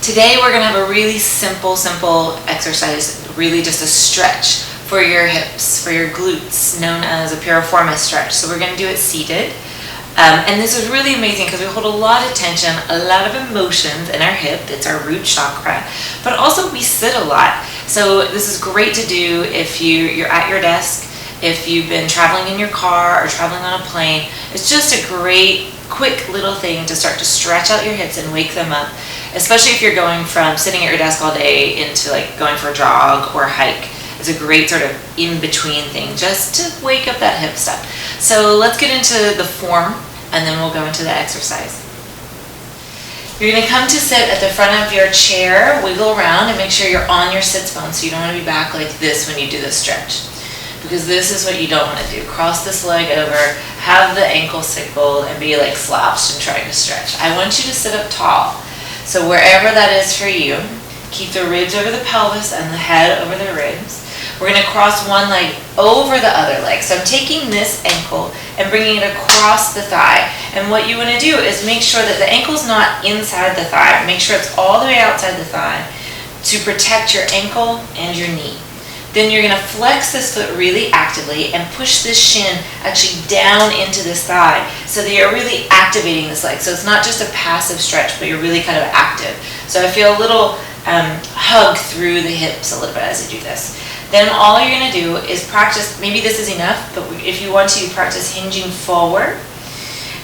Today we're going to have a really simple exercise, really just a stretch for your hips, for your glutes, known as a piriformis stretch. So we're going to do it seated. And this is really amazing because we hold a lot of tension, a lot of emotions in our hip. It's our root chakra, but also we sit a lot. So this is great to do if you're at your desk, if you've been traveling in your car or traveling on a plane. It's just a great, quick little thing to start to stretch out your hips and wake them up, especially if you're going from sitting at your desk all day into like going for a jog or a hike. It's a great sort of in-between thing just to wake up that hip stuff. So let's get into the form and then we'll go into the exercise. You're going to come to sit at the front of your chair, wiggle around and make sure you're on your sits bone, so you don't want to be back like this when you do the stretch. Because this is what you don't want to do. Cross this leg over, have the ankle sickle and be like slouched and trying to stretch. I want you to sit up tall. So wherever that is for you, keep the ribs over the pelvis and the head over the ribs. We're going to cross one leg over the other leg. So I'm taking this ankle and bringing it across the thigh. And what you want to do is make sure that the ankle's not inside the thigh. Make sure it's all the way outside the thigh to protect your ankle and your knee. Then you're going to flex this foot really actively and push this shin actually down into this thigh so that you're really activating this leg. So it's not just a passive stretch, but you're really kind of active. So I feel a little hug through the hips a little bit as I do this. Then all you're going to do is practice, maybe this is enough, but if you want to, practice hinging forward.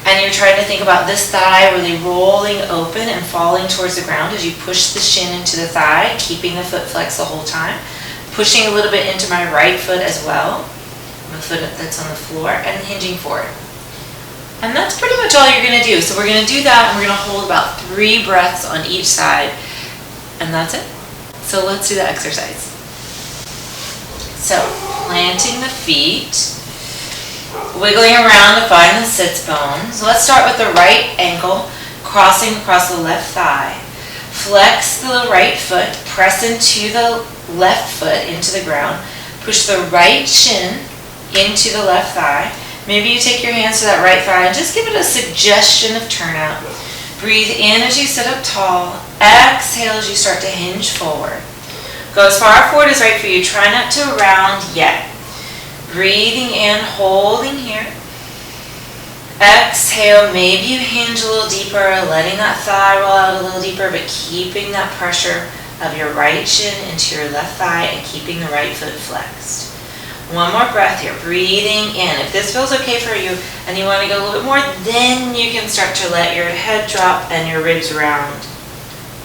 And you're trying to think about this thigh really rolling open and falling towards the ground as you push the shin into the thigh, keeping the foot flexed the whole time. Pushing a little bit into my right foot as well, the foot that's on the floor, and hinging forward. And that's pretty much all you're going to do. So we're going to do that, and we're going to hold about 3 breaths on each side, and that's it. So let's do the exercise. So planting the feet, wiggling around to find the sits bones. Let's start with the right ankle, crossing across the left thigh. Flex the right foot, press into the left foot into the ground. Push the right shin into the left thigh. Maybe you take your hands to that right thigh and just give it a suggestion of turnout. Breathe in as you sit up tall. Exhale as you start to hinge forward. Go as far forward as right for you. Try not to round yet. Breathing in, holding here. Exhale, maybe you hinge a little deeper, letting that thigh roll out a little deeper, but keeping that pressure of your right shin into your left thigh and keeping the right foot flexed. One more breath here, breathing in. If this feels okay for you and you want to go a little bit more, then you can start to let your head drop and your ribs round.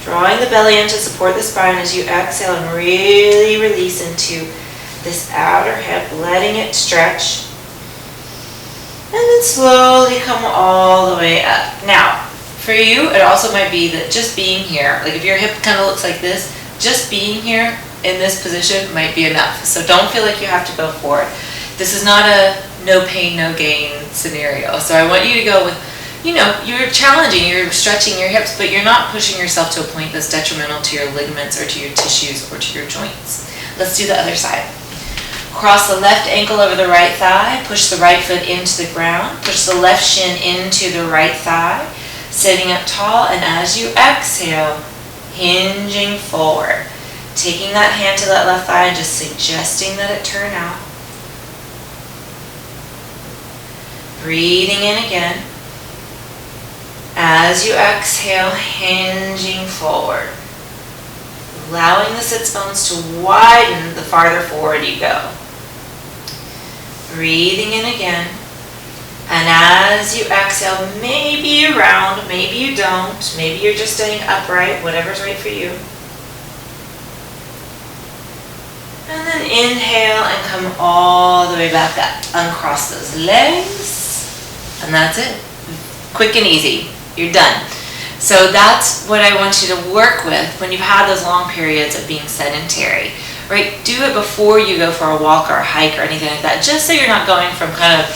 Drawing the belly in to support the spine as you exhale and really release into this outer hip, letting it stretch. And then slowly come all the way up. Now, for you, it also might be that just being here, like if your hip kind of looks like this, just being here in this position might be enough. So don't feel like you have to go forward. This is not a no pain, no gain scenario. So I want you to go with, you know, you're challenging, you're stretching your hips, but you're not pushing yourself to a point that's detrimental to your ligaments or to your tissues or to your joints. Let's do the other side. Cross the left ankle over the right thigh, push the right foot into the ground, push the left shin into the right thigh, sitting up tall, and as you exhale, hinging forward. Taking that hand to that left thigh and just suggesting that it turn out. Breathing in again. As you exhale, hinging forward. Allowing the sits bones to widen the farther forward you go. Breathing in again. And as you exhale, maybe you round, maybe you don't, maybe you're just staying upright, whatever's right for you. And then inhale and come all the way back up. Uncross those legs. And that's it. Quick and easy. You're done. So that's what I want you to work with when you've had those long periods of being sedentary, right? Do it before you go for a walk or a hike or anything like that, just so you're not going from kind of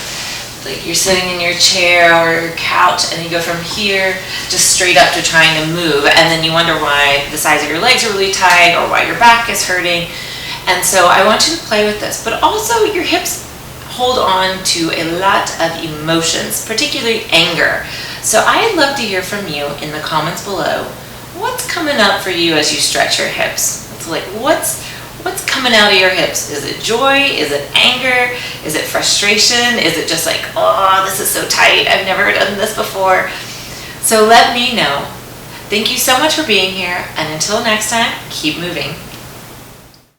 like you're sitting in your chair or your couch and you go from here just straight up to trying to move, and then you wonder why the sides of your legs are really tight or why your back is hurting. And so I want you to play with this, but also your hips hold on to a lot of emotions, particularly anger. So I'd love to hear from you in the comments below. what's coming up for you as you stretch your hips? It's like, what's coming out of your hips? Is it joy? Is it anger? Is it frustration? Is it just like, oh, this is so tight, I've never done this before? So let me know. Thank you so much for being here, and until next time, keep moving.